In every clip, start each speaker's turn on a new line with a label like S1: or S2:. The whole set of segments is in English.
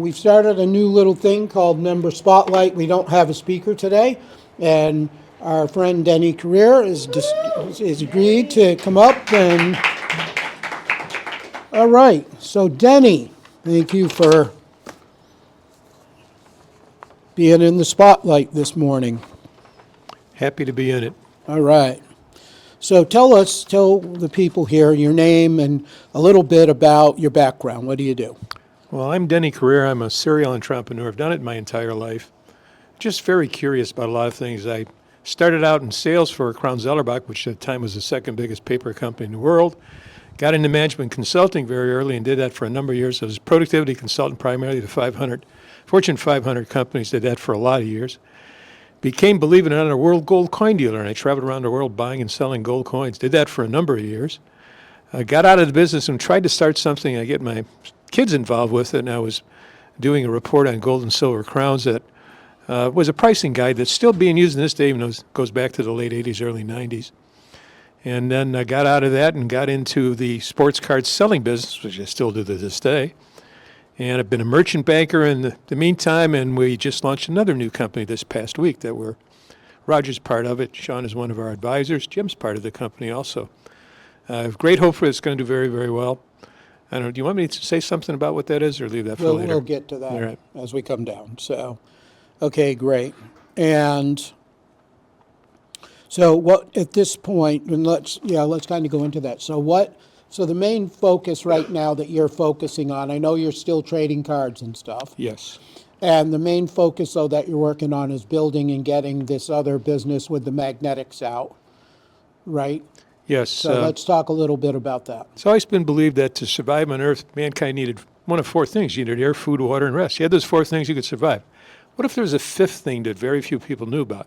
S1: we've started a new little thing called Member Spotlight. We don't have a speaker today, and our friend Denny Kurir is agreed to come up and. All right, so Denny, thank you for being in the spotlight this morning.
S2: Happy to be in it.
S1: All right. So tell the people here your name and a little bit about your background. What do you do?
S2: Well, I'm Denny Kurir. I'm a serial entrepreneur. I've done it my entire life. Just very curious about a lot of things. I started out in sales for Crown Zellerbach, which at the time was the second biggest paper company in the world. Got into management consulting very early and did that for a number of years. I was a productivity consultant primarily to Fortune 500 companies, did that for a lot of years. Became, believe it or not, a world gold coin dealer, and I traveled around the world buying and selling gold coins. Did that for a number of years. I got out of the business and tried to start something. I get my kids involved with it, and I was doing a report on gold and silver crowns that was a pricing guide that's still being used in this day, even though it goes back to the late 80s, early 90s. And then I got out of that and got into the sports card selling business, which I still do to this day. And I've been a merchant banker in the meantime, and we just launched another new company this past week that Roger's part of it. Sean is one of our advisors. Jim's part of the company also. I have great hope for it. It's going to do very, very well. I don't know, do you want me to say something about what that is or leave that for later?
S1: We'll get to that
S2: All right.
S1: as we come down. So, okay, great. And so what at this point, and let's kind of go into that. So the main focus right now that you're focusing on, I know you're still trading cards and stuff.
S2: Yes.
S1: And the main focus, though, that you're working on is building and getting this other business with the magnetics out, right?
S2: Yes.
S1: So let's talk a little bit about that.
S2: It's always been believed that to survive on Earth, mankind needed one of four things. You needed air, food, water, and rest. You had those four things, you could survive. What if there was a fifth thing that very few people knew about?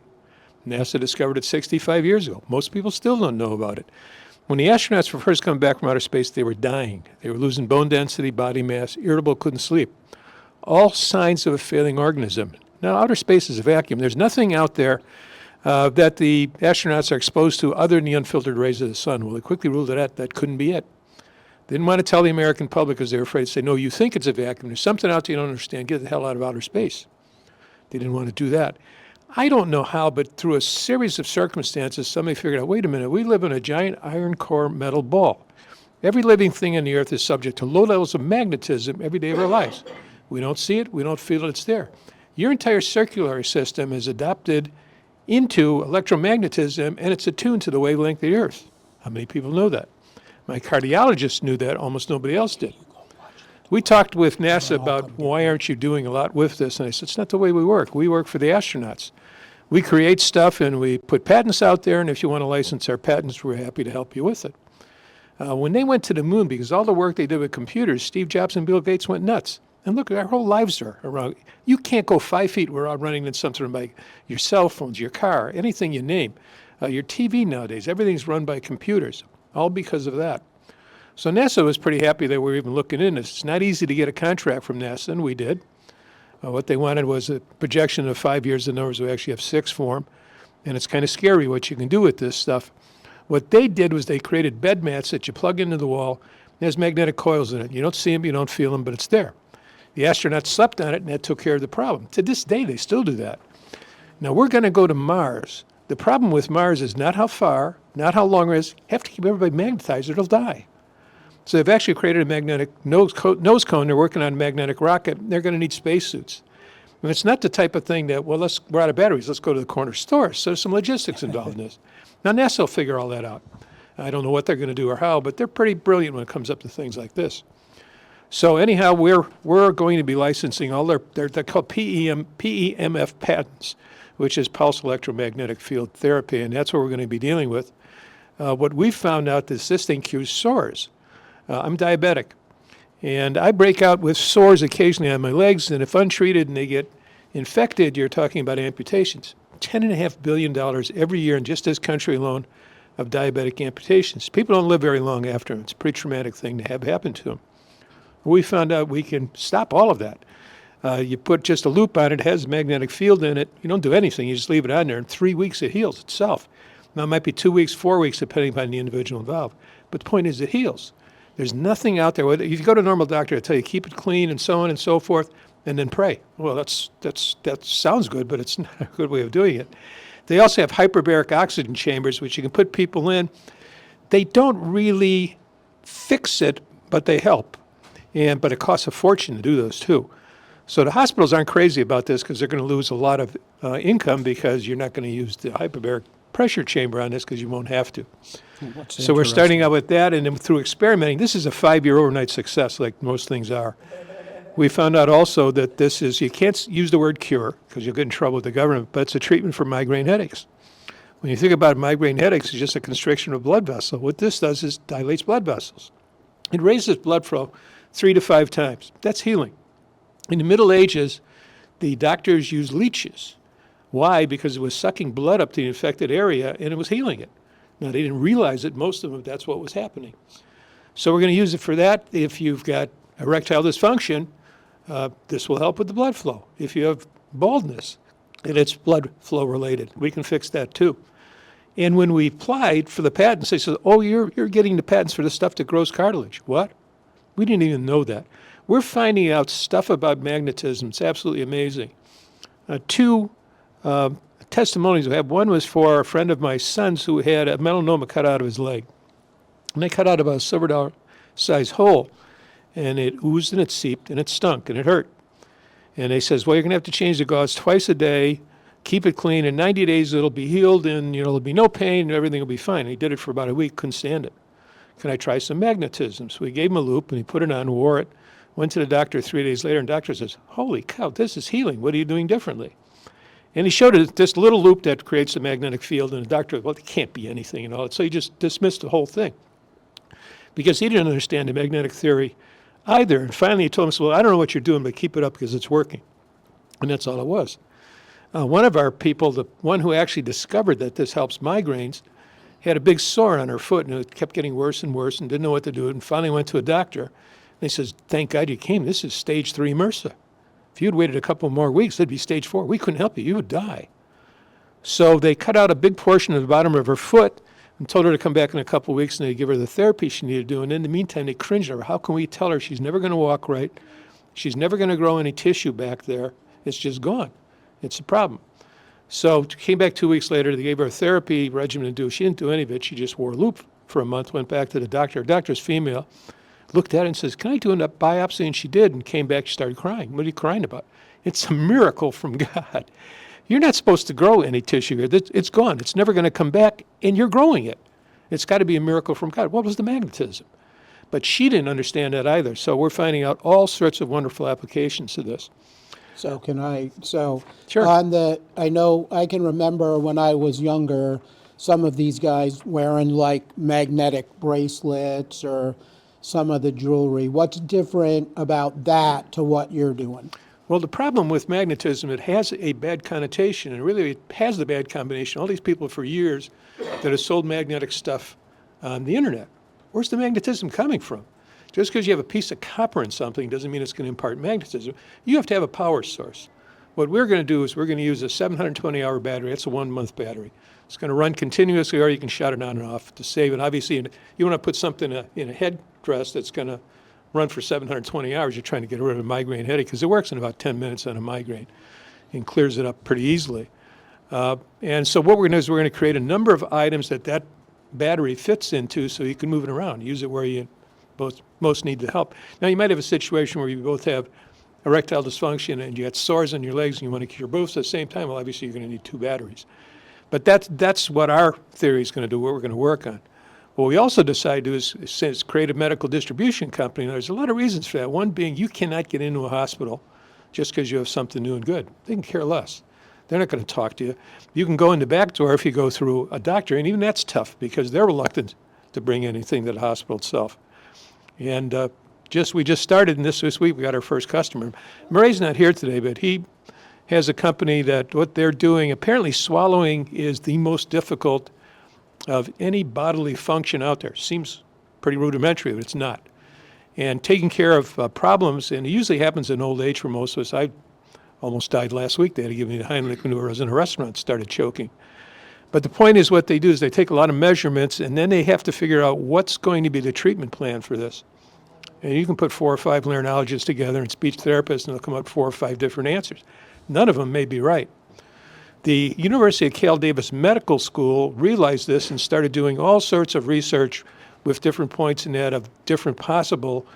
S2: NASA discovered it 65 years ago. Most people still don't know about it. When the astronauts were first coming back from outer space, they were dying. They were losing bone density, body mass, irritable, couldn't sleep. All signs of a failing organism. Now, outer space is a vacuum. There's nothing out there that the astronauts are exposed to other than the unfiltered rays of the sun. Well, they quickly ruled that couldn't be it. They didn't want to tell the American public because they were afraid to say, no, you think it's a vacuum. There's something out there you don't understand. Get the hell out of outer space. They didn't want to do that. I don't know how, but through a series of circumstances, somebody figured out, wait a minute, we live in a giant iron core metal ball. Every living thing on the Earth is subject to low levels of magnetism every day of our lives. We don't see it, we don't feel it, it's there. Your entire circulatory system is adapted into electromagnetism, and it's attuned to the wavelength of the Earth. How many people know that? My cardiologist knew that, almost nobody else did. We talked with NASA about why aren't you doing a lot with this, and I said, it's not the way we work. We work for the astronauts. We create stuff and we put patents out there, and if you want to license our patents, we're happy to help you with it. When they went to the moon, because all the work they did with computers, Steve Jobs and Bill Gates went nuts. And look, our whole lives are around. You can't go 5 feet without running into something like your cell phones, your car, anything you name. Your TV nowadays, everything's run by computers, all because of that. So NASA was pretty happy that we were even looking into this. It's not easy to get a contract from NASA, and we did. What they wanted was a projection of 5 years. The numbers, we actually have 6 for them. And it's kind of scary what you can do with this stuff. What they did was they created bed mats that you plug into the wall. There's magnetic coils in it. You don't see them, you don't feel them, but it's there. The astronauts slept on it, and that took care of the problem. To this day, they still do that. Now, we're going to go to Mars. The problem with Mars is not how far, not how long it is. You have to keep everybody magnetized or they'll die. So they've actually created a magnetic nose cone. They're working on a magnetic rocket. They're going to need spacesuits. And it's not the type of thing that, well, we're out of batteries. Let's go to the corner store. So there's some logistics involved in this. Now, NASA will figure all that out. I don't know what they're going to do or how, but they're pretty brilliant when it comes up to things like this. So anyhow, we're going to be licensing all they're called PEMF patents, which is pulse electromagnetic field therapy, and that's what we're going to be dealing with. What we've found out is this thing cures sores. I'm diabetic, and I break out with sores occasionally on my legs, and if untreated and they get infected, you're talking about amputations. $10.5 billion every year in just this country alone of diabetic amputations. People don't live very long after them. It's a pretty traumatic thing to have happen to them. We found out we can stop all of that. You put just a loop on it, it has a magnetic field in it. You don't do anything. You just leave it on there. In 3 weeks, it heals itself. Now, it might be 2 weeks, 4 weeks, depending upon the individual involved. But the point is, it heals. There's nothing out there. If you go to a normal doctor, they'll tell you keep it clean and so on and so forth. and then pray. Well, that sounds good, but it's not a good way of doing it. They also have hyperbaric oxygen chambers, which you can put people in. They don't really fix it, but they help. But it costs a fortune to do those too. So the hospitals aren't crazy about this because they're going to lose a lot of income because you're not going to use the hyperbaric pressure chamber on this because you won't have to. So we're starting out with that, and then through experimenting, this is a 5-year overnight success like most things are. We found out also that this is, you can't use the word cure because you'll get in trouble with the government, but it's a treatment for migraine headaches. When you think about migraine headaches, it's just a constriction of blood vessel. What this does is dilates blood vessels. It raises blood flow 3 to 5 times. That's healing. In the Middle Ages, the doctors used leeches. Why? Because it was sucking blood up to the infected area and it was healing it. Now, they didn't realize it. Most of them, that's what was happening. So we're going to use it for that. If you've got erectile dysfunction, this will help with the blood flow. If you have baldness and it's blood flow related, we can fix that too. And when we applied for the patents, they said, oh, you're getting the patents for the stuff that grows cartilage. What? We didn't even know that. We're finding out stuff about magnetism. It's absolutely amazing. 2 testimonies we have. One was for a friend of my son's who had a melanoma cut out of his leg. And they cut out about a silver dollar size hole. And it oozed and it seeped and it stunk and it hurt. And they says, well, you're going to have to change the gauze twice a day, keep it clean. In 90 days, it'll be healed and there'll be no pain and everything will be fine. And he did it for about a week, couldn't stand it. Can I try some magnetism? So we gave him a loop and he put it on, wore it, went to the doctor 3 days later, and the doctor says, holy cow, this is healing. What are you doing differently? And he showed us this little loop that creates a magnetic field, and the doctor, well, it can't be anything and all that. So he just dismissed the whole thing because he didn't understand the magnetic theory either. And finally he told us, well, I don't know what you're doing, but keep it up because it's working. And that's all it was. One of our people, the one who actually discovered that this helps migraines, had a big sore on her foot, and it kept getting worse and worse and didn't know what to do. And finally went to a doctor. And he says, thank God you came. This is stage 3 MRSA. If you'd waited a couple more weeks, it'd be stage 4. We couldn't help you. You would die. So they cut out a big portion of the bottom of her foot and told her to come back in a couple of weeks, and they'd give her the therapy she needed to do. And in the meantime, they cringed at her. How can we tell her she's never going to walk right? She's never going to grow any tissue back there. It's just gone. It's a problem. So came back 2 weeks later. They gave her a therapy regimen to do. She didn't do any of it. She just wore a loop for a month, went back to the doctor. Her doctor's female, looked at it and says, can I do a biopsy? And she did, and came back. She started crying. What are you crying about? It's a miracle from God. You're not supposed to grow any tissue here. It's gone. It's never going to come back, and you're growing it. It's got to be a miracle from God. What was the magnetism? But she didn't understand that either. So we're finding out all sorts of wonderful applications to this.
S1: So
S2: Sure.
S1: I know I can remember when I was younger, some of these guys wearing like magnetic bracelets or some of the jewelry. What's different about that to what you're doing?
S2: Well, the problem with magnetism, it has a bad connotation, and really it has the bad combination. All these people for years that have sold magnetic stuff on the internet. Where's the magnetism coming from? Just because you have a piece of copper in something doesn't mean it's going to impart magnetism. You have to have a power source. What we're going to do is we're going to use a 720-hour battery. That's a 1-month battery. It's going to run continuously, or you can shut it on and off to save it. Obviously, you want to put something in a headdress that's going to run for 720 hours. You're trying to get rid of a migraine headache because it works in about 10 minutes on a migraine and clears it up pretty easily. And so what we're going to do is we're going to create a number of items that battery fits into so you can move it around, use it where you most need the help. Now, you might have a situation where you both have erectile dysfunction and you got sores on your legs and you want to cure both at the same time. Well, obviously, you're going to need 2 batteries. But that's what our theory is going to do, what we're going to work on. What we also decided to do is, since create a medical distribution company, and there's a lot of reasons for that. One being you cannot get into a hospital just because you have something new and good. They can care less. They're not going to talk to you. You can go in the back door if you go through a doctor, and even that's tough because they're reluctant to bring anything to the hospital itself. And we just started in this week. We got our first customer. Murray's not here today, but he has a company that what they're doing, apparently swallowing is the most difficult of any bodily function out there. Seems pretty rudimentary, but it's not. And taking care of problems, and it usually happens in old age for most of us. I almost died last week. They had to give me the Heimlich maneuver. I was in a restaurant, started choking. But the point is what they do is they take a lot of measurements, and then they have to figure out what's going to be the treatment plan for this. And you can put 4 or 5 laryngeologists together and speech therapists, and they'll come up with 4 or 5 different answers. None of them may be right. The University of Cal Davis Medical School realized this and started doing all sorts of research with different points in that of different possible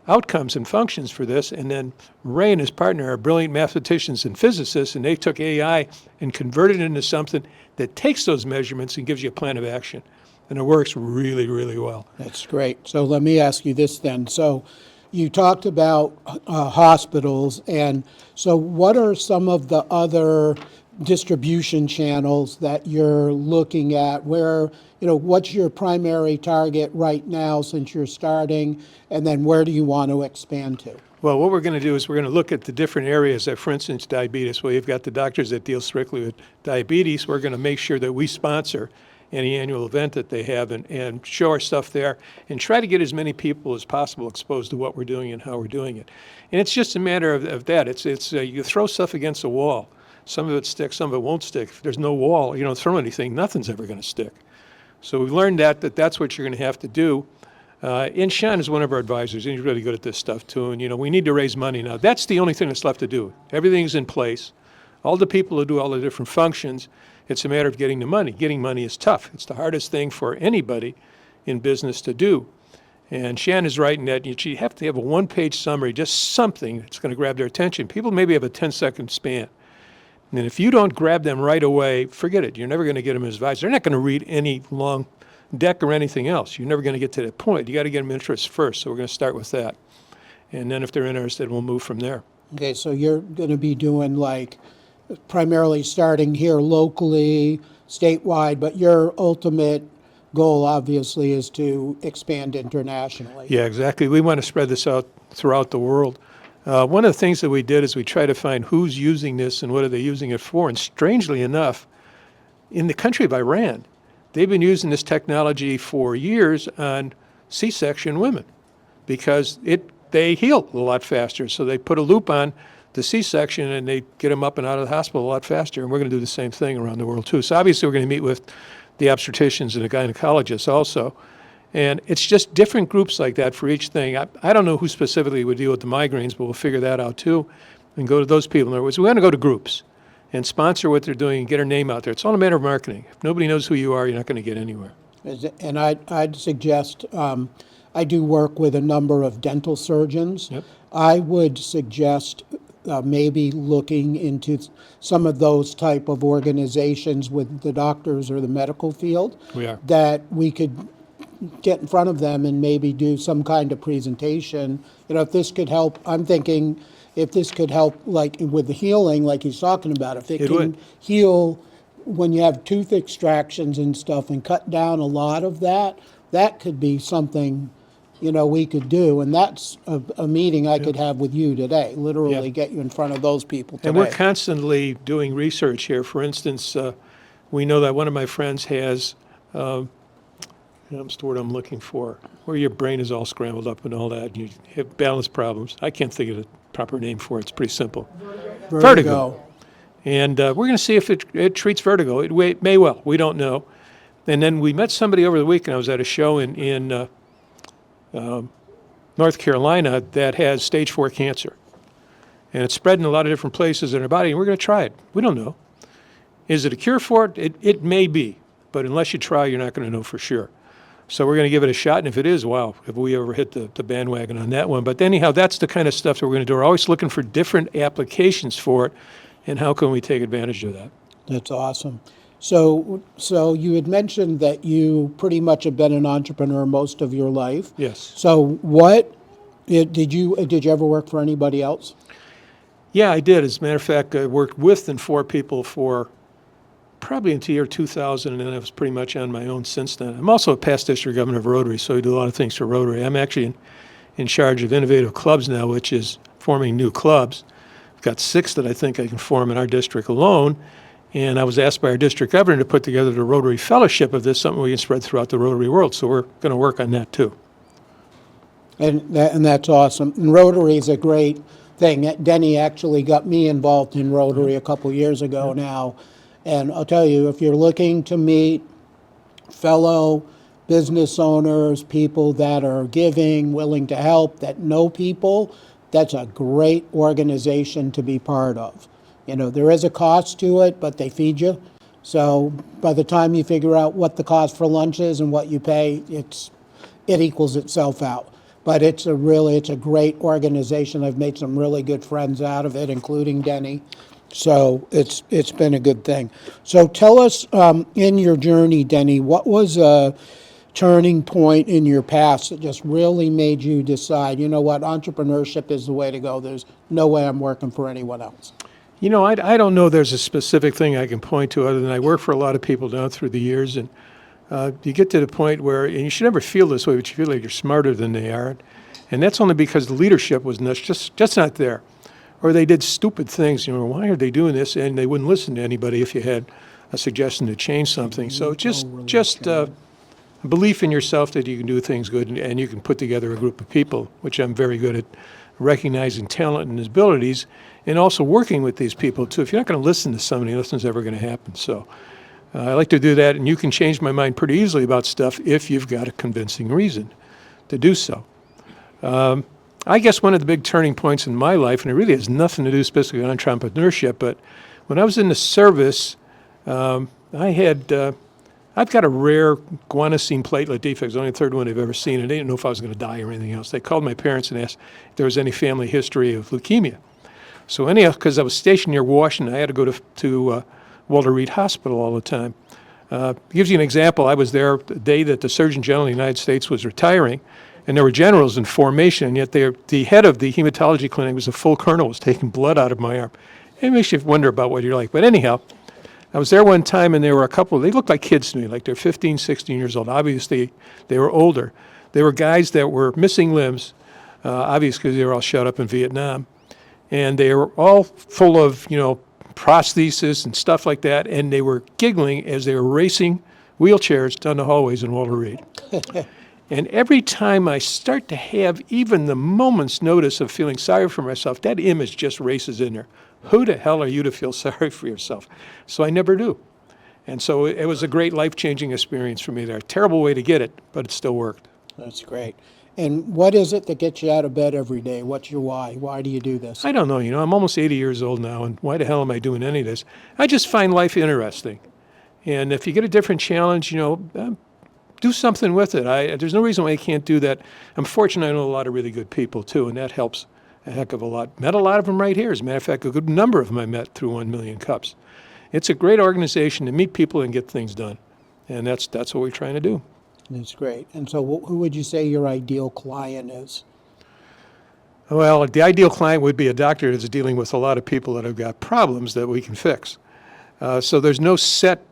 S2: outcomes and functions for this. And then Ray and his partner are brilliant mathematicians and physicists, and they took AI and converted it into something that takes those measurements and gives you a plan of action. And it works really, really well.
S1: That's great. So let me ask you this then. So you talked about hospitals, and so what are some of the other distribution channels that you're looking at? Where, what's your primary target right now since you're starting, and then where do you want to expand to?
S2: Well, what we're going to do is we're going to look at the different areas that, for instance, diabetes. Well, you've got the doctors that deal strictly with diabetes. We're going to make sure that we sponsor any annual event that they have and show our stuff there and try to get as many people as possible exposed to what we're doing and how we're doing it. And it's just a matter of that. It's you throw stuff against a wall. Some of it sticks, some of it won't stick. If there's no wall, you don't throw anything, nothing's ever going to stick. So we've learned that's what you're going to have to do. And Sean is one of our advisors, and he's really good at this stuff too. And, we need to raise money now. That's the only thing that's left to do. Everything's in place. All the people who do all the different functions, it's a matter of getting the money. Getting money is tough. It's the hardest thing for anybody in business to do. And Shan is right in that you have to have a one-page summary, just something that's going to grab their attention. People maybe have a 10-second span. And if you don't grab them right away, forget it. You're never going to get them as advisors. They're not going to read any long deck or anything else. You're never going to get to that point. You got to get them interested first. So we're going to start with that. And then if they're interested, we'll move from there.
S1: Okay, so you're going to be doing primarily starting here locally, statewide, but your ultimate goal obviously is to expand internationally.
S2: Yeah, exactly. We want to spread this out throughout the world. One of the things that we did is we try to find who's using this and what are they using it for. And strangely enough, in the country of Iran, they've been using this technology for years on C-section women because they heal a lot faster. So they put a loop on the C-section and they get them up and out of the hospital a lot faster. And we're going to do the same thing around the world too. So obviously we're going to meet with the obstetricians and the gynecologists also. And it's just different groups like that for each thing. I don't know who specifically would deal with the migraines, but we'll figure that out too and go to those people. In other words, we want to go to groups and sponsor what they're doing and get our name out there. It's all a matter of marketing. If nobody knows who you are, you're not going to get anywhere.
S1: And I'd suggest, I do work with a number of dental surgeons.
S2: Yep.
S1: I would suggest maybe looking into some of those type of organizations with the doctors or the medical field.
S2: We are.
S1: That we could get in front of them and maybe do some kind of presentation. If this could help, I'm thinking if this could help like with the healing, like he's talking about, if it can
S2: would.
S1: heal when you have tooth extractions and stuff and cut down a lot of that, that could be something, we could do. And that's a meeting I could have with you today, literally get you in front of those people today.
S2: And we're constantly doing research here. For instance, we know that one of my friends has, what's the word I'm looking for, where your brain is all scrambled up and all that, and you have balance problems. I can't think of the proper name for it. It's pretty simple. Vertigo. And we're going to see if it treats vertigo. It may well. We don't know. And then we met somebody over the weekend. I was at a show in North Carolina that has stage 4 cancer. And it's spread in a lot of different places in our body, and we're going to try it. We don't know. Is it a cure for it? It may be. But unless you try, you're not going to know for sure. So we're going to give it a shot, and if it is, wow, if we ever hit the bandwagon on that one. But anyhow, that's the kind of stuff that we're going to do. We're always looking for different applications for it, and how can we take advantage of that?
S1: That's awesome. So you had mentioned that you pretty much have been an entrepreneur most of your life.
S2: Yes.
S1: So did you ever work for anybody else?
S2: Yeah, I did. As a matter of fact, I worked with and for people for probably until year 2000, and then I was pretty much on my own since then. I'm also a past district governor of Rotary, so I do a lot of things for Rotary. I'm actually in charge of innovative clubs now, which is forming new clubs. I've got 6 that I think I can form in our district alone, and I was asked by our district governor to put together the Rotary Fellowship of this, something we can spread throughout the Rotary world, so we're going to work on that too.
S1: And that's awesome. And Rotary is a great thing. Denny actually got me involved in Rotary a couple years ago now. And I'll tell you, if you're looking to meet fellow business owners, people that are giving, willing to help, that know people, that's a great organization to be part of. You know, there is a cost to it, but they feed you. So by the time you figure out what the cost for lunch is and what you pay, it equals itself out. But it's a great organization. I've made some really good friends out of it, including Denny. So it's been a good thing. So tell us, in your journey, Denny, what was a turning point in your past that just really made you decide, you know what, entrepreneurship is the way to go. There's no way I'm working for anyone else.
S2: You know, I don't know there's a specific thing I can point to other than I work for a lot of people down through the years, and you get to the point where, and you should never feel this way, but you feel like you're smarter than they are. And that's only because the leadership was just not there. Or they did stupid things, you know, why are they doing this? And they wouldn't listen to anybody if you had a suggestion to change something. So just belief in yourself that you can do things good and you can put together a group of people, which I'm very good at recognizing talent and abilities, and also working with these people too. If you're not going to listen to somebody, nothing's ever going to happen. So I like to do that, and you can change my mind pretty easily about stuff if you've got a convincing reason to do so. I guess one of the big turning points in my life, and it really has nothing to do specifically with entrepreneurship, but when I was in the service, I've got a rare guanosine platelet defect. It's only the third one I've ever seen, and they didn't know if I was going to die or anything else. They called my parents and asked if there was any family history of leukemia. So anyhow, because I was stationed near Washington, I had to go to Walter Reed Hospital all the time. Gives you an example. I was there the day that the Surgeon General of the United States was retiring, and there were generals in formation, and yet the head of the hematology clinic was a full colonel, was taking blood out of my arm. It makes you wonder about what you're like. But anyhow, I was there one time, and there were a couple, they looked like kids to me, like they're 15, 16 years old. Obviously, they were older. They were guys that were missing limbs, obviously because they were all shot up in Vietnam. And they were all full of, you know, prosthesis and stuff like that, and they were giggling as they were racing wheelchairs down the hallways in Walter Reed. And every time I start to have even the moment's notice of feeling sorry for myself, that image just races in there. Who the hell are you to feel sorry for yourself? So I never do. And so it was a great life-changing experience for me there. Terrible way to get it, but it still worked.
S1: That's great. And what is it that gets you out of bed every day? What's your why? Why do you do this?
S2: I don't know. You know, I'm almost 80 years old now, and why the hell am I doing any of this? I just find life interesting. And if you get a different challenge, you know, do something with it. There's no reason why I can't do that. I'm fortunate I know a lot of really good people, too, and that helps a heck of a lot. Met a lot of them right here. As a matter of fact, a good number of them I met through 1 Million Cups. It's a great organization to meet people and get things done. And that's what we're trying to do.
S1: That's great. And so who would you say your ideal client is?
S2: Well, the ideal client would be a doctor that's dealing with a lot of people that have got problems that we can fix. So there's no set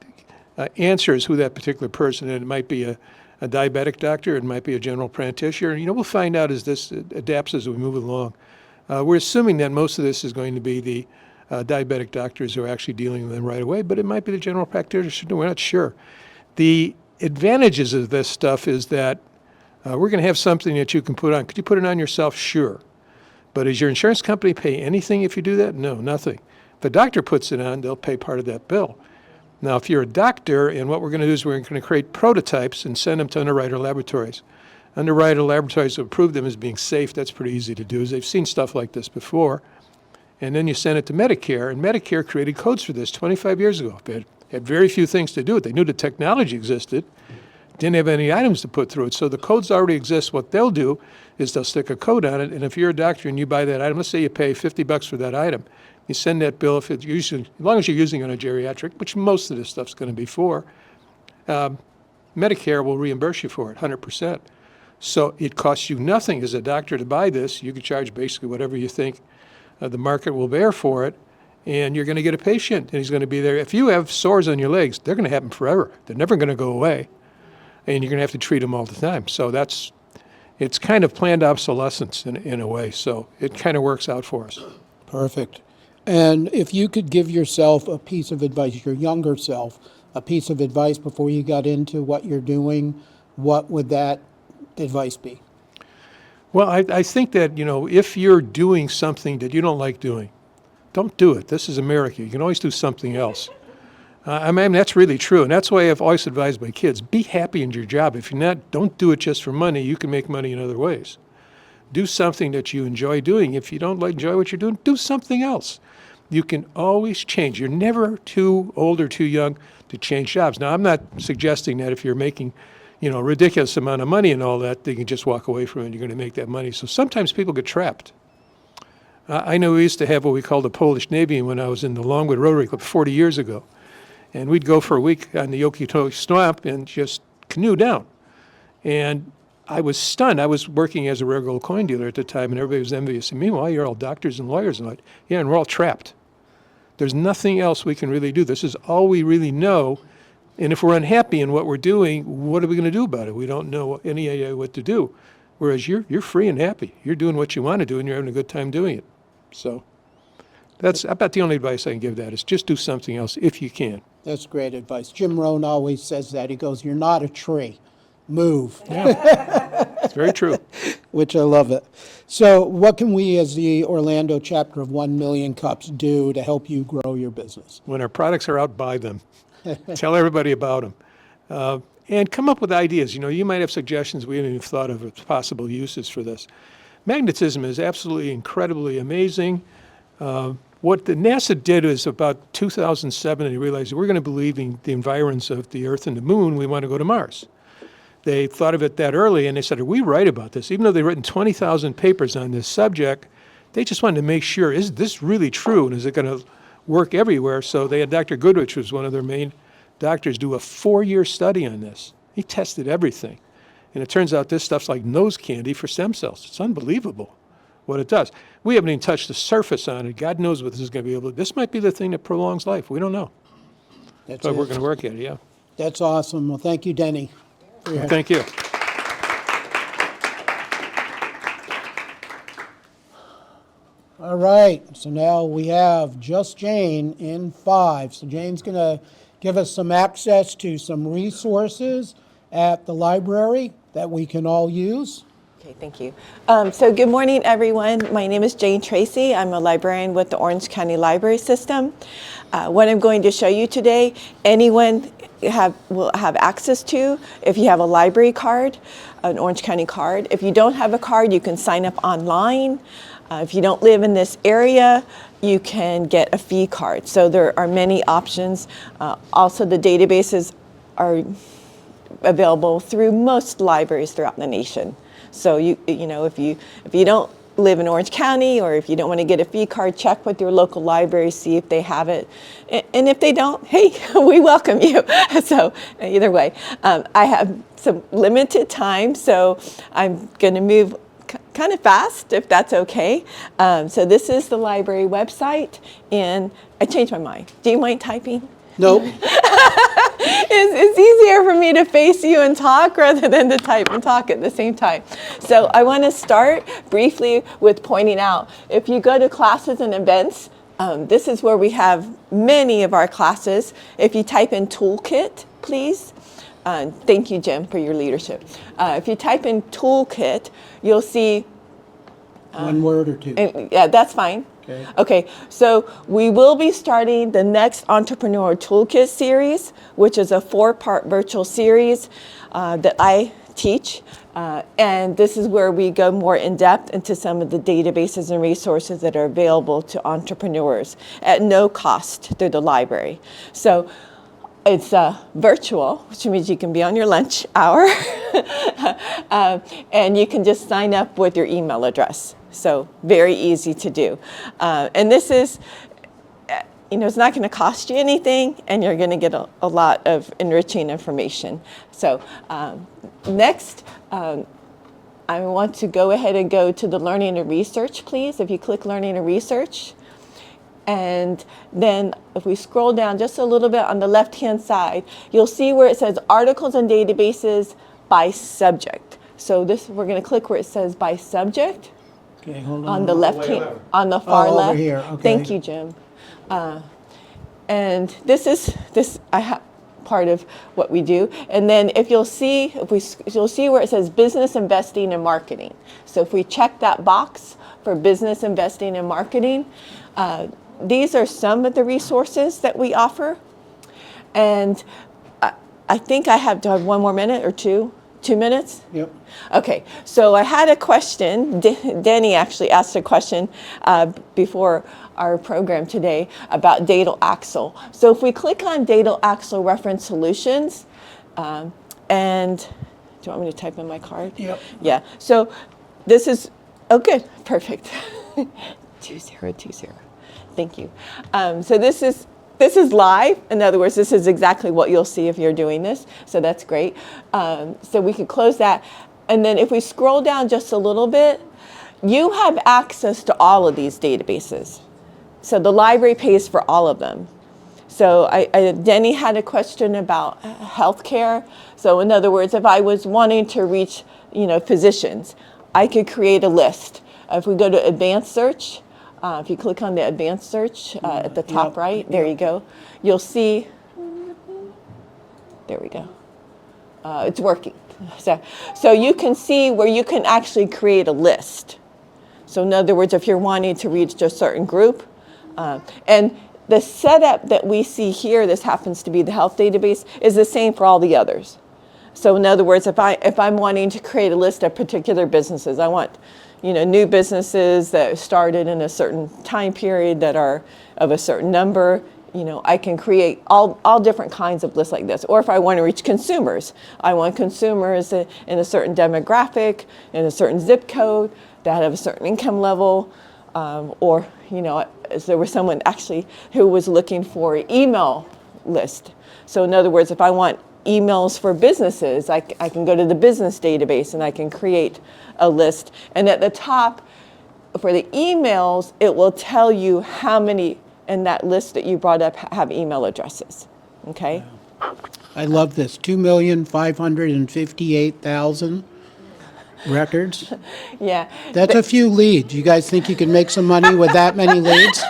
S2: answer as who that particular person is. It might be a diabetic doctor. It might be a general practitioner. You know, we'll find out as this adapts as we move along. We're assuming that most of this is going to be the diabetic doctors who are actually dealing with them right away, but it might be the general practitioner. We're not sure. The advantages of this stuff is that we're going to have something that you can put on. Could you put it on yourself? Sure. But does your insurance company pay anything if you do that? No, nothing. If a doctor puts it on, they'll pay part of that bill. Now, if you're a doctor, and what we're going to do is we're going to create prototypes and send them to underwriter laboratories. Underwriter laboratories have approved them as being safe. That's pretty easy to do. They've seen stuff like this before. And then you send it to Medicare, and Medicare created codes for this 25 years ago. They had very few things to do it. They knew the technology existed, didn't have any items to put through it. So the codes already exist. What they'll do is they'll stick a code on it, and if you're a doctor and you buy that item, let's say you pay $50 for that item, you send that bill, if it's using, as long as you're using it on a geriatric, which most of this stuff's going to be for, Medicare will reimburse you for it, 100%. So it costs you nothing as a doctor to buy this. You can charge basically whatever you think the market will bear for it, and you're going to get a patient, and he's going to be there. If you have sores on your legs, they're going to happen forever. They're never going to go away, and you're going to have to treat them all the time. So it's kind of planned obsolescence in a way. So it kind of works out for us.
S1: Perfect. And if you could give yourself a piece of advice, your younger self, a piece of advice before you got into what you're doing, what would that advice be?
S2: Well, I think that, you know, if you're doing something that you don't like doing, don't do it. This is America. You can always do something else. I mean, that's really true. And that's why I've always advised my kids, be happy in your job. If you're not, don't do it just for money. You can make money in other ways. Do something that you enjoy doing. If you don't enjoy what you're doing, do something else. You can always change. You're never too old or too young to change jobs. Now, I'm not suggesting that if you're making, a ridiculous amount of money and all that, they can just walk away from it and you're going to make that money. So sometimes people get trapped. I know we used to have what we called the Polish Navy when I was in the Longwood Rotary Club 40 years ago. And we'd go for a week on the Okeechobee Swamp and just canoe down. And I was stunned. I was working as a rare gold coin dealer at the time, and everybody was envious. And meanwhile, you're all doctors and lawyers. And and we're all trapped. There's nothing else we can really do. This is all we really know. And if we're unhappy in what we're doing, what are we going to do about it? We don't know any idea what to do. Whereas you're free and happy. You're doing what you want to do, and you're having a good time doing it. So that's about the only advice I can give that is just do something else if you can.
S1: That's great advice. Jim Rohn always says that. He goes, "You're not a tree. Move."
S2: Yeah, it's very true.
S1: Which I love it. So what can we as the Orlando chapter of 1 Million Cups do to help you grow your business?
S2: When our products are out, buy them. Tell everybody about them. And come up with ideas. You might have suggestions we haven't even thought of as possible uses for this. Magnetism is absolutely incredibly amazing. What the NASA did is about 2007, they realized we're going to be leaving the environs of the Earth and the Moon. We want to go to Mars. They thought of it that early, and they said, are we right about this? Even though they've written 20,000 papers on this subject, they just wanted to make sure, is this really true, and is it going to work everywhere? So they had Dr. Goodrich, who was one of their main doctors, do a 4-year study on this. He tested everything. And it turns out this stuff's like nose candy for stem cells. It's unbelievable what it does. We haven't even touched the surface on it. God knows what this is going to be able to do. This might be the thing that prolongs life. We don't know.
S1: That's
S2: But
S1: it.
S2: we're going to work at it, yeah.
S1: That's awesome. Well, thank you, Denny.
S2: Thank you.
S1: All right, so now we have just Jane in 5. So Jane's going to give us some access to some resources at the library that we can all use.
S3: Okay, thank you. So good morning, everyone. My name is Jane Tracy. I'm a librarian with the Orange County Library System. What I'm going to show you today, anyone will have access to if you have a library card, an Orange County card. If you don't have a card, you can sign up online. If you don't live in this area, you can get a fee card. So there are many options. Also, the databases are available through most libraries throughout the nation. So if you don't live in Orange County, or if you don't want to get a fee card, check with your local library, see if they have it. And if they don't, hey, we welcome you. So either way, I have some limited time, so I'm going to move kind of fast, if that's okay. So this is the library website, and I changed my mind. Do you mind typing?
S1: Nope.
S3: It's easier for me to face you and talk rather than to type and talk at the same time. So I want to start briefly with pointing out, if you go to classes and events, this is where we have many of our classes. If you type in toolkit, please. Thank you, Jim, for your leadership. If you type in toolkit, you'll see...
S1: One word or two.
S3: Yeah, that's fine. Okay, so we will be starting the next Entrepreneur Toolkit series, which is a 4-part virtual series that I teach. And this is where we go more in depth into some of the databases and resources that are available to entrepreneurs at no cost through the library. So it's virtual, which means you can be on your lunch hour, and you can just sign up with your email address. So very easy to do. And this is, it's not going to cost you anything, and you're going to get a lot of enriching information. So next, I want to go ahead and go to the Learning and Research, please. If you click Learning and Research. And then if we scroll down just a little bit on the left-hand side, you'll see where it says Articles and Databases by Subject. So we're going to click where it says by subject.
S1: Okay, hold
S3: on the left hand, on the far left.
S1: Over here. Okay.
S3: Thank you, Jim. And this is part of what we do. And then you'll see where it says Business Investing and Marketing. So if we check that box for Business Investing and Marketing, these are some of the resources that we offer. And I think do I have 1 more minute or two? 2 minutes?
S1: Yep.
S3: Okay, so I had a question. Denny actually asked a question before our program today about datal axle. So if we click on datal axle reference solutions, and do you want me to type in my card?
S1: Yep.
S3: Yeah, so this is, oh good, perfect. 2020. Thank you. So this is live. In other words, this is exactly what you'll see if you're doing this. So that's great. So we could close that. And then if we scroll down just a little bit, you have access to all of these databases. So the library pays for all of them. So Denny had a question about healthcare. So in other words, if I was wanting to reach, physicians, I could create a list. If we go to advanced search, if you click on the advanced search at the top right, there you go. You'll see, there we go. It's working. So you can see where you can actually create a list. So in other words, if you're wanting to reach a certain group, and the setup that we see here, this happens to be the health database, is the same for all the others. So in other words, if I'm wanting to create a list of particular businesses, I want new businesses that started in a certain time period that are of a certain number, I can create all different kinds of lists like this. Or if I want to reach consumers, I want consumers in a certain demographic, in a certain zip code, that have a certain income level, or, there was someone actually who was looking for an email list. So in other words, if I want emails for businesses, I can go to the business database and I can create a list. And at the top, for the emails, it will tell you how many in that list that you brought up have email addresses. Okay?
S1: I love this. 2,558,000 records.
S3: Yeah.
S1: That's a few leads. You guys think you can make some money with that many leads?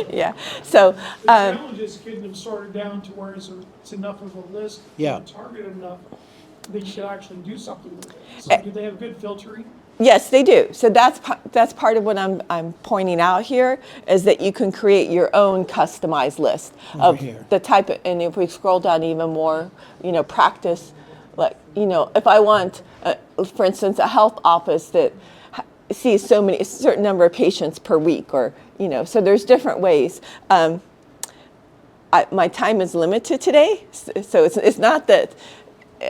S3: Yeah. So,
S4: The challenge is getting them sorted down to where it's enough of a list,
S1: Yeah.
S4: and targeted enough that you can actually do something with it. So do they have good filtering?
S3: yes, they do. So that's part of what I'm pointing out here, is that you can create your own customized list of
S1: here.
S3: the type of, and if we scroll down even more, practice, like, if I want, for instance, a health office that sees a certain number of patients per week, or, so there's different ways. My time is limited today, so it's not that,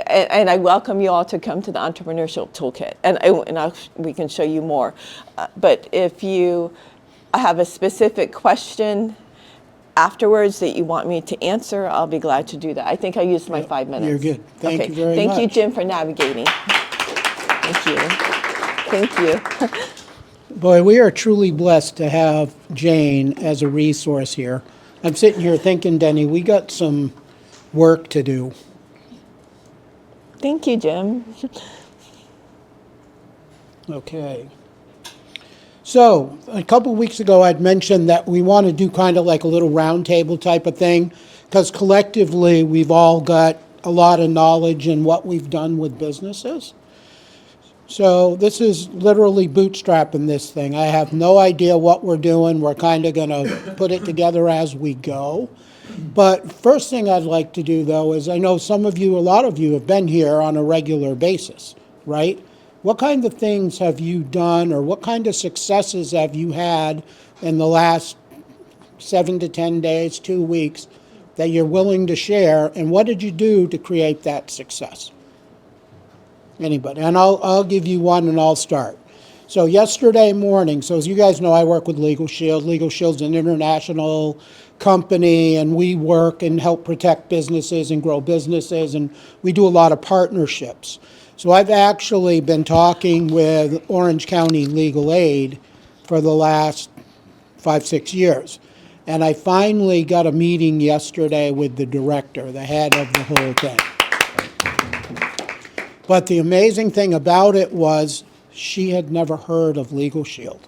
S3: and I welcome you all to come to the Entrepreneurship Toolkit, and we can show you more. But if you have a specific question afterwards that you want me to answer, I'll be glad to do that. I think I used my 5 minutes.
S1: You're good. Thank you very
S3: Thank you,
S1: much.
S3: Jim, for navigating. Thank you. Thank you.
S1: Boy, we are truly blessed to have Jane as a resource here. I'm sitting here thinking, Denny, we got some work to do.
S3: Thank you, Jim.
S1: Okay. So, a couple weeks ago, I'd mentioned that we want to do kind of like a little roundtable type of thing, because collectively, we've all got a lot of knowledge in what we've done with businesses. So this is literally bootstrapping this thing. I have no idea what we're doing. We're kind of going to put it together as we go. But first thing I'd like to do, though, is I know some of you, a lot of you have been here on a regular basis, right? What kind of things have you done, or what kind of successes have you had in the last 7 to 10 days, 2 weeks, that you're willing to share, and what did you do to create that success? Anybody? And I'll give you one, and I'll start. So yesterday morning, so as you guys know, I work with Legal Shield. Legal Shield's an international company, and we work and help protect businesses and grow businesses, and we do a lot of partnerships. So I've actually been talking with Orange County Legal Aid for the last 5-6 years. And I finally got a meeting yesterday with the director, the head of the whole thing. But the amazing thing about it was she had never heard of Legal Shield.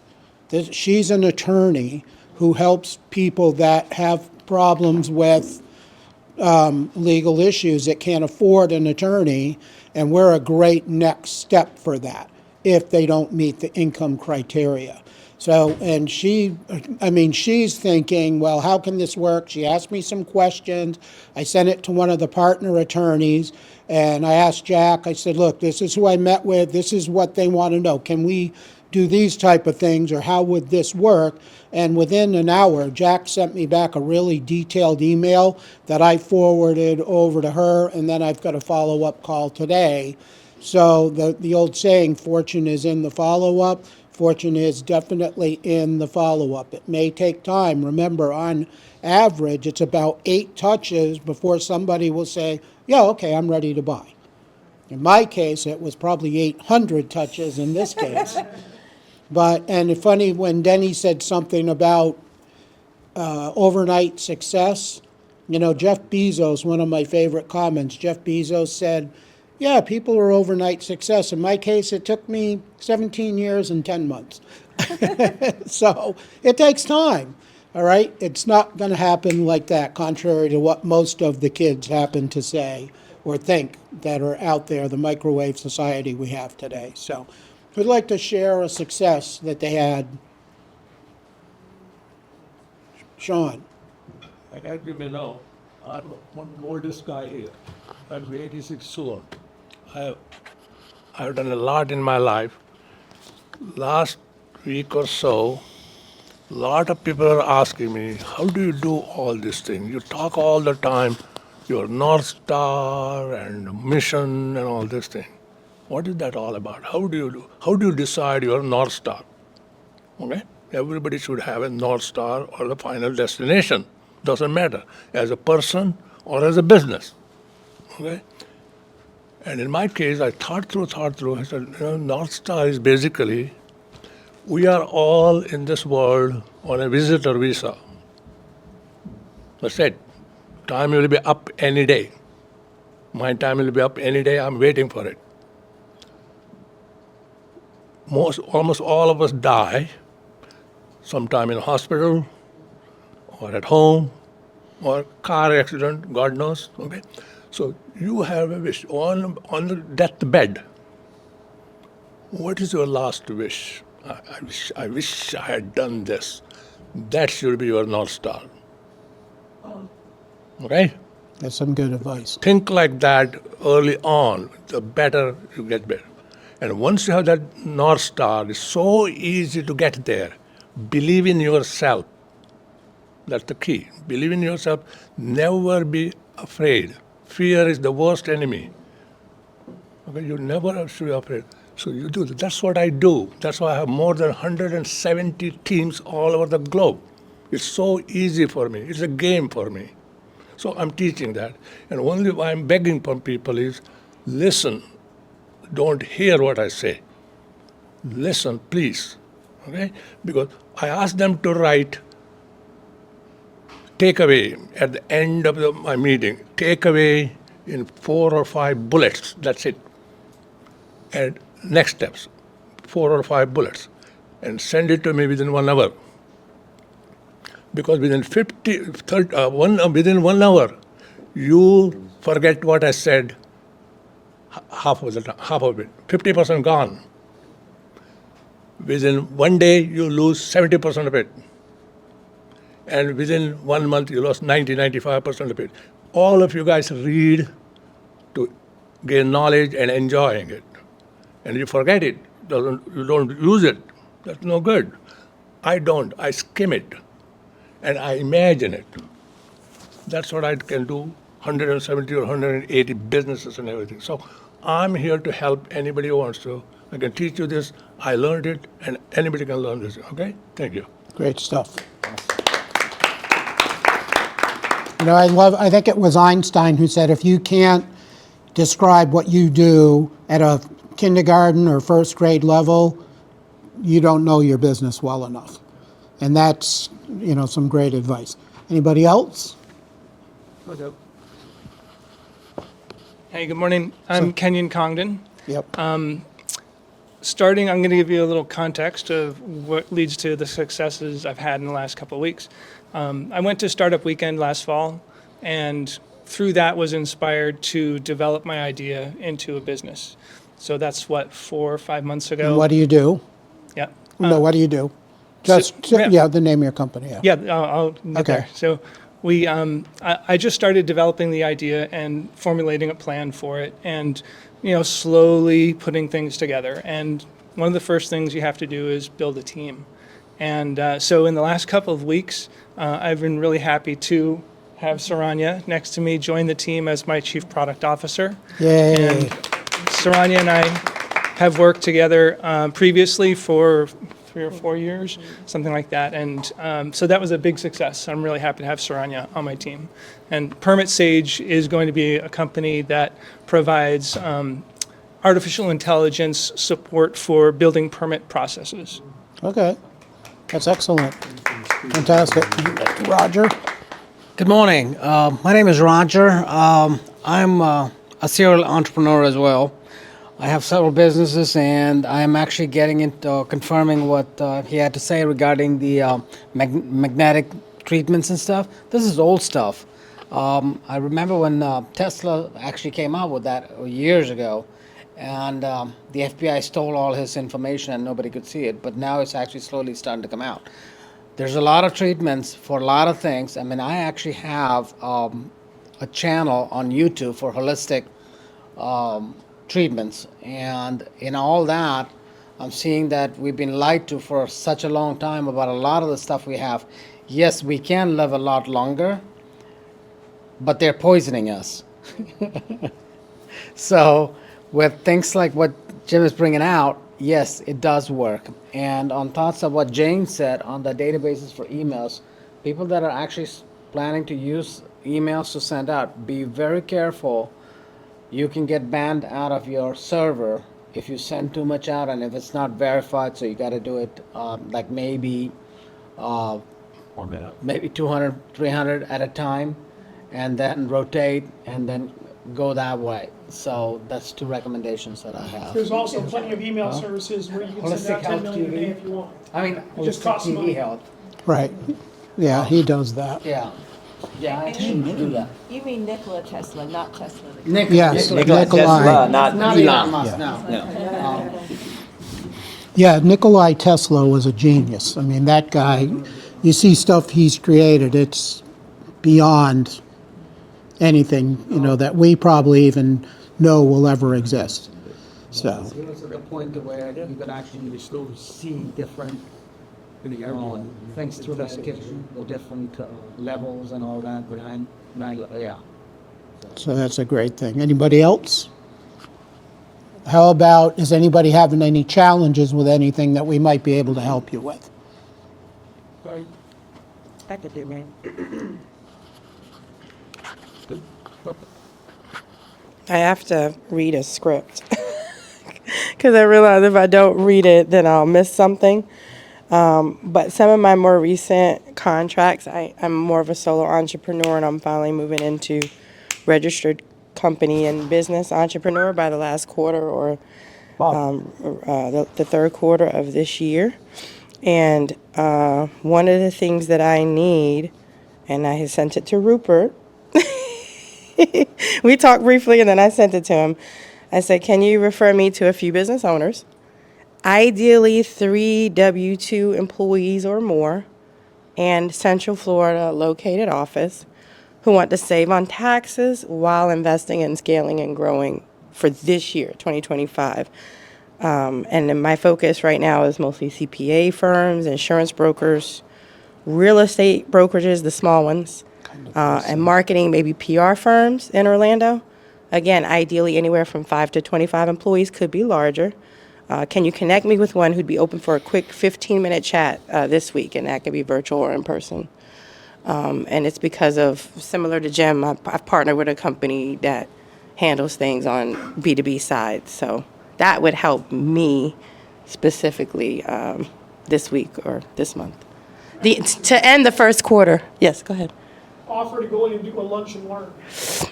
S1: She's an attorney who helps people that have problems with legal issues that can't afford an attorney, and we're a great next step for that if they don't meet the income criteria. So, and she's thinking, well, how can this work? She asked me some questions. I sent it to one of the partner attorneys, and I asked Jack, I said, look, this is who I met with. This is what they want to know. Can we do these type of things, or how would this work? And within an hour, Jack sent me back a really detailed email that I forwarded over to her, and then I've got a follow-up call today. So the old saying, fortune is in the follow-up. Fortune is definitely in the follow-up. It may take time. Remember, on average, it's about 8 touches before somebody will say, yeah, okay, I'm ready to buy. In my case, it was probably 800 touches in this case. And it's funny, when Denny said something about overnight success, Jeff Bezos, one of my favorite comments, Jeff Bezos said, yeah, people are overnight success. In my case, it took me 17 years and 10 months. So it takes time, all right? It's not going to happen like that, contrary to what most of the kids happen to say or think that are out there, the microwave society we have today. So who'd like to share a success that they had? Sean.
S5: As you may know, I'm one of the oldest guy here. I'll be 86 soon. I've done a lot in my life. Last week or so, a lot of people are asking me, how do you do all these things? You talk all the time, your North Star and mission and all this thing. What is that all about? How do you decide your North Star? Okay? Everybody should have a North Star or the final destination. Doesn't matter, as a person or as a business. Okay? And in my case, I thought through. I said, North Star is basically, we are all in this world on a visitor visa. That's it. Time will be up any day. My time will be up any day. I'm waiting for it. Almost all of us die sometime in hospital or at home or car accident, God knows. Okay? So you have a wish on the deathbed. What is your last wish? I wish I had done this. That should be your North Star. Okay?
S1: That's some good advice.
S5: Think like that early on, the better you get better. And once you have that North Star, it's so easy to get there. Believe in yourself. That's the key. Believe in yourself. Never be afraid. Fear is the worst enemy. Okay, you never should be afraid. So you do that. That's what I do. That's why I have more than 170 teams all over the globe. It's so easy for me. It's a game for me. So I'm teaching that. And only why I'm begging from people is listen. Don't hear what I say. Listen, please. Okay? Because I ask them to write takeaway at the end of my meeting. Takeaway in 4 or 5 bullets. That's it. And next steps, 4 or 5 bullets. And send it to me within 1 hour. Because within within 1 hour, you forget what I said half of it, 50% gone. Within 1 day, you lose 70% of it. And within 1 month, you lost 95% of it. All of you guys read to gain knowledge and enjoying it. And you forget it, you don't use it. That's no good. I don't. I skim it. And I imagine it. That's what I can do, 170 or 180 businesses and everything. So I'm here to help anybody who wants to. I can teach you this. I learned it, and anybody can learn this. Okay? Thank you.
S1: Great stuff. I think it was Einstein who said, if you can't describe what you do at a kindergarten or first grade level, you don't know your business well enough. And that's, some great advice. Anybody else?
S6: Hey, good morning. I'm Kenyon Congdon.
S1: Yep.
S6: I'm going to give you a little context of what leads to the successes I've had in the last couple of weeks. I went to Startup Weekend last fall, and through that was inspired to develop my idea into a business. So that's 4 or 5 months ago.
S1: And what do you do?
S6: Yeah.
S1: No, what do you do? Just,
S6: yeah.
S1: yeah, the name of your company, yeah.
S6: Yeah, I'll get
S1: Okay.
S6: there. So I just started developing the idea and formulating a plan for it, and slowly putting things together. And one of the first things you have to do is build a team. And so in the last couple of weeks, I've been really happy to have Saranya next to me join the team as my Chief Product Officer.
S1: Yay.
S6: And Saranya and I have worked together previously for 3 or 4 years, something like that. And so that was a big success. I'm really happy to have Saranya on my team. And Permit Sage is going to be a company that provides artificial intelligence support for building permit processes.
S1: Okay, that's excellent. Fantastic. Roger?
S7: Good morning. My name is Roger. I'm a serial entrepreneur as well. I have several businesses, and I am actually getting into confirming what he had to say regarding the magnetic treatments and stuff. This is old stuff. I remember when Tesla actually came out with that years ago, and the FBI stole all his information and nobody could see it, but now it's actually slowly starting to come out. There's a lot of treatments for a lot of things. I mean, I actually have a channel on YouTube for holistic treatments, and in all that, I'm seeing that we've been lied to for such a long time about a lot of the stuff we have. Yes, we can live a lot longer, but they're poisoning us. So with things like what Jim is bringing out, yes, it does work. And on thoughts of what Jane said on the databases for emails, people that are actually planning to use emails to send out, be very careful. You can get banned out of your server if you send too much out, and if it's not verified, so you got to do it like maybe 200, 300 at a time, and then rotate, and then go that way. So that's 2 recommendations that I have.
S4: There's also plenty of email services where you can send out 10 million a day if you want.
S7: I mean,
S4: It just
S7: holistic
S4: costs
S7: TV
S4: money.
S7: health.
S1: Right. Yeah, he does that.
S7: Yeah. Yeah, I should do that.
S8: You mean Nikola Tesla, not Tesla.
S1: Yes,
S9: Nikolai
S1: Nikolai.
S9: Tesla, not
S7: Not
S9: Elon.
S7: Elon Musk, no.
S1: Yeah, Nikolai Tesla was a genius. I mean, that guy, you see stuff he's created, it's beyond anything, that we probably even know will ever exist. So,
S10: It was at the point where you could actually see different things through the skin, the different levels and all that behind, yeah.
S1: so that's a great thing. Anybody else? How about, is anybody having any challenges with anything that we might be able to help you with?
S8: I could do, man.
S11: I have to read a script because I realize if I don't read it, then I'll miss something. But some of my more recent contracts, I'm more of a solo entrepreneur, and I'm finally moving into registered company and business entrepreneur by the last quarter or the third quarter of this year. And one of the things that I need, and I had sent it to Rupert. We talked briefly, and then I sent it to him. I said, can you refer me to a few business owners, ideally 3 W-2 employees or more, and Central Florida located office, who want to save on taxes while investing in scaling and growing for this year, 2025. And then my focus right now is mostly CPA firms, insurance brokers, real estate brokerages, the small ones, and marketing, maybe PR firms in Orlando. Again, ideally anywhere from 5 to 25 employees, could be larger. Can you connect me with one who'd be open for a quick 15-minute chat this week? And that could be virtual or in person. And it's because of, similar to Jim, I've partnered with a company that handles things on B2B side. So that would help me specifically this week or this month. To end the first quarter. Yes, go ahead.
S4: Offer to go in and do a lunch and learn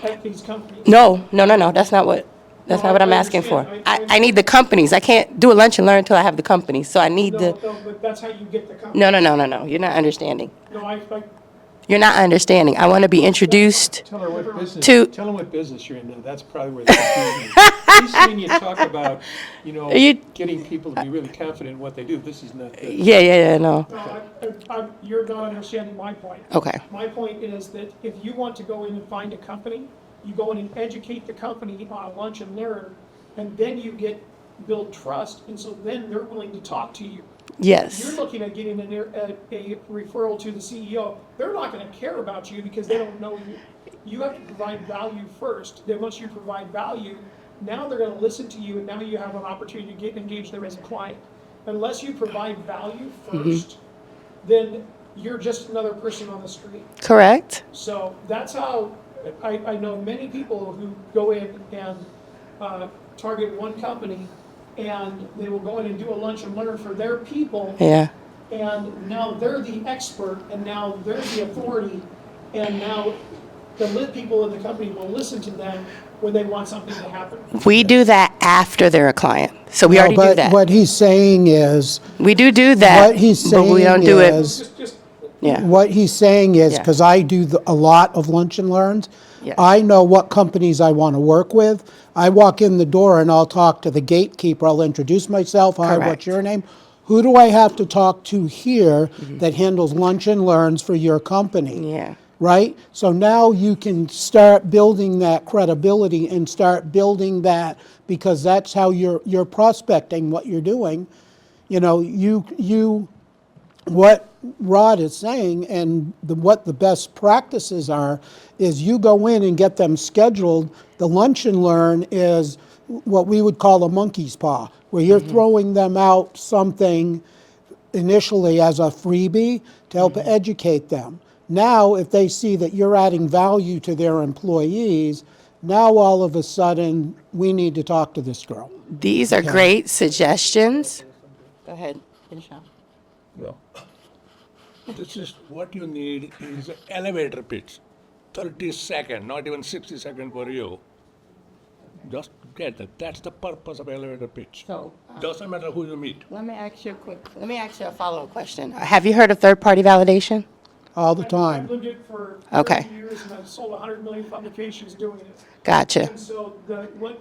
S4: at these companies.
S11: No. That's not what I'm asking for. I need the companies. I can't do a lunch and learn until I have the companies. So I need
S4: No,
S11: the.
S4: but that's how you get the company.
S11: No. You're not understanding.
S4: No,
S11: You're not understanding. I want to be introduced
S2: Tell her what business.
S11: to.
S2: Tell them what business you're in. Now. That's probably where the confusion is. He's saying you talk about, getting people to be really confident in what they do. This is not.
S11: Yeah, no.
S4: You're not understanding my point.
S11: Okay.
S4: My point is that if you want to go in and find a company, you go in and educate the company on lunch and learn, and then you build trust, and so then they're willing to talk to you.
S11: Yes.
S4: You're looking at getting a referral to the CEO. They're not going to care about you because they don't know you. You have to provide value first. Then once you provide value, now they're going to listen to you, and now you have an opportunity to get engaged there as a client. Unless you provide value first, then you're just another person on the street.
S11: Correct.
S4: So that's how I know many people who go in and target one company, and they will go in and do a lunch and learn for their people.
S11: Yeah.
S4: And now they're the expert, and now they're the authority, and now the people in the company will listen to them when they want something to happen.
S11: We do that after they're a client. So we already do
S1: But
S11: that.
S1: what he's saying is,
S11: We do that.
S1: what he's
S11: but we don't
S1: saying
S11: do it.
S1: is,
S11: Yeah.
S1: what he's saying is,
S11: Yeah.
S1: because I do a lot of lunch and learns,
S11: Yeah.
S1: I know what companies I want to work with. I walk in the door and I'll talk to the gatekeeper. I'll introduce myself. Hi,
S11: Correct.
S1: what's your name? Who do I have to talk to here that handles lunch and learns for your company?
S11: Yeah.
S1: Right? So now you can start building that credibility and start building that, because that's how you're prospecting what you're doing. What Rod is saying and what the best practices are is you go in and get them scheduled. The lunch and learn is what we would call a monkey's paw, where you're throwing them out something initially as a freebie to help educate them. Now, if they see that you're adding value to their employees, now all of a sudden, we need to talk to this girl.
S11: These are great suggestions. Go ahead. Finish up.
S5: No. This is what you need is an elevator pitch. 30 seconds, not even 60 seconds for you. Just get that. That's the purpose of elevator pitch.
S11: So,
S5: Doesn't matter who you meet.
S11: let me ask you a follow-up question. Have you heard of third-party validation?
S1: All the
S4: I've
S1: time.
S4: lived it for
S11: Okay.
S4: 30 years, and I've sold 100 million publications doing it.
S11: Gotcha.
S4: And so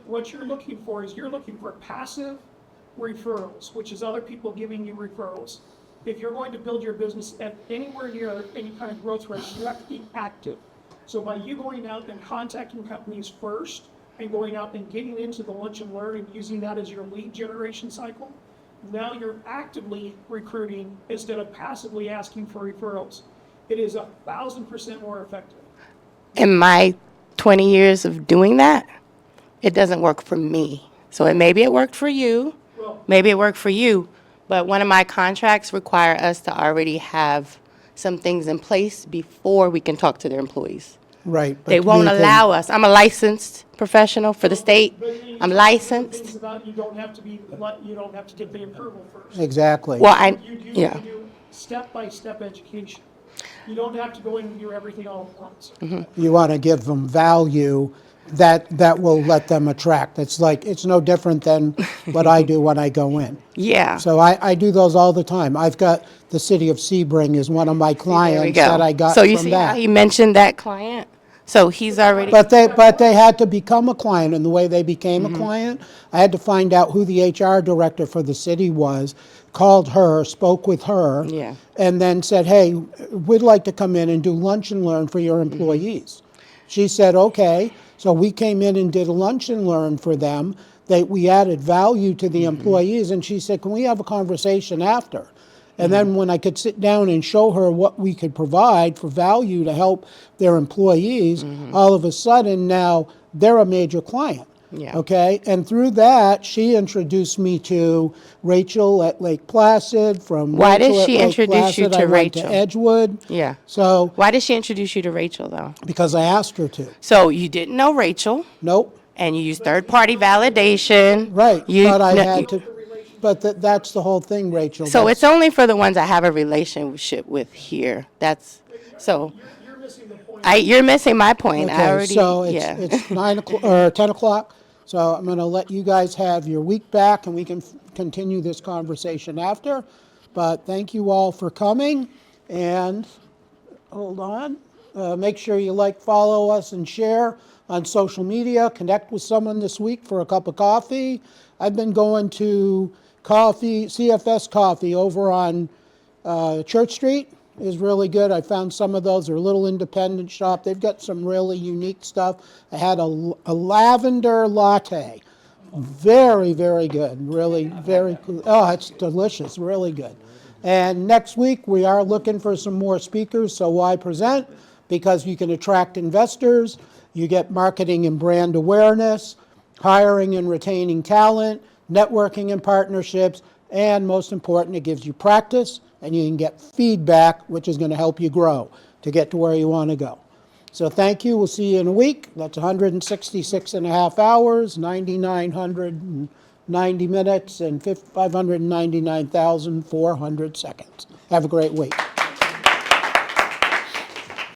S4: what you're looking for is you're looking for passive referrals, which is other people giving you referrals. If you're going to build your business at anywhere near any kind of growth rate, you have to be active. So by you going out and contacting companies first and going out and getting into the lunch and learn and using that as your lead generation cycle, now you're actively recruiting instead of passively asking for referrals. It is 1,000% more effective.
S11: In my 20 years of doing that, it doesn't work for me. So maybe it worked for you, maybe it worked for you, but one of my contracts require us to already have some things in place before we can talk to their employees.
S1: Right. but
S11: They won't
S1: we can-
S11: allow us. I'm a licensed professional for the state. I'm
S4: Things
S11: licensed.
S4: about you don't have to get the approval first.
S1: Exactly.
S11: Well,
S4: You
S11: yeah.
S4: do step-by-step education. You don't have to go in and do everything all at once.
S1: You want to give them value that will let them attract. It's no different than what I do when I go in.
S11: Yeah.
S1: So I do those all the time. I've got the city of Sebring is one of my
S11: There we
S1: clients
S11: go.
S1: that I got
S11: So you
S1: from
S11: see
S1: that.
S11: how he mentioned that client? So he's already.
S1: But they had to become a client, and the way they became a client, I had to find out who the HR director for the city was, called her, spoke with her,
S11: Yeah.
S1: and then said, hey, we'd like to come in and do lunch and learn for your employees. She said, okay. So we came in and did a lunch and learn for them. We added value to the employees, and she said, can we have a conversation after? And then when I could sit down and show her what we could provide for value to help their employees, all of a sudden now they're a major client.
S11: Yeah.
S1: Okay. And through that, she introduced me to Rachel at Lake Placid. From
S11: Why did
S1: Rachel at
S11: she
S1: Lake
S11: introduce you
S1: Placid,
S11: to
S1: I went to
S11: Rachel?
S1: Edgewood.
S11: Yeah.
S1: So
S11: Why did she introduce you to Rachel, though?
S1: because I asked her to.
S11: So you didn't know Rachel,
S1: Nope.
S11: and you used third-party validation.
S1: Right.
S11: You,
S1: but I
S11: no,
S1: had
S11: you-
S1: to. But that's the whole thing, Rachel.
S11: So
S1: That's-
S11: it's only for the ones I have a relationship with here. That's so.
S4: You're missing the point.
S11: You're missing my point. I
S1: Okay,
S11: already.
S1: so it's,
S11: yeah.
S1: it's 9 o'clock or 10 o'clock. So I'm going to let you guys have your week back, and we can continue this conversation after. But thank you all for coming, and hold on. Make sure you like, follow us, and share on social media. Connect with someone this week for a cup of coffee. I've been going to CFS Coffee over on Church Street is really good. I found some of those. They're a little independent shop. They've got some really unique stuff. I had a lavender latte. Very, very good. Really, very cool. Oh, it's delicious. Really good. And next week, we are looking for some more speakers. So why present? Because you can attract investors. You get marketing and brand awareness, hiring and retaining talent, networking and partnerships, and most important, it gives you practice and you can get feedback, which is going to help you grow to get to where you want to go. So thank you. We'll see you in a week. That's 166 and a half hours, 9,990 minutes, and 599,400 seconds. Have a great week.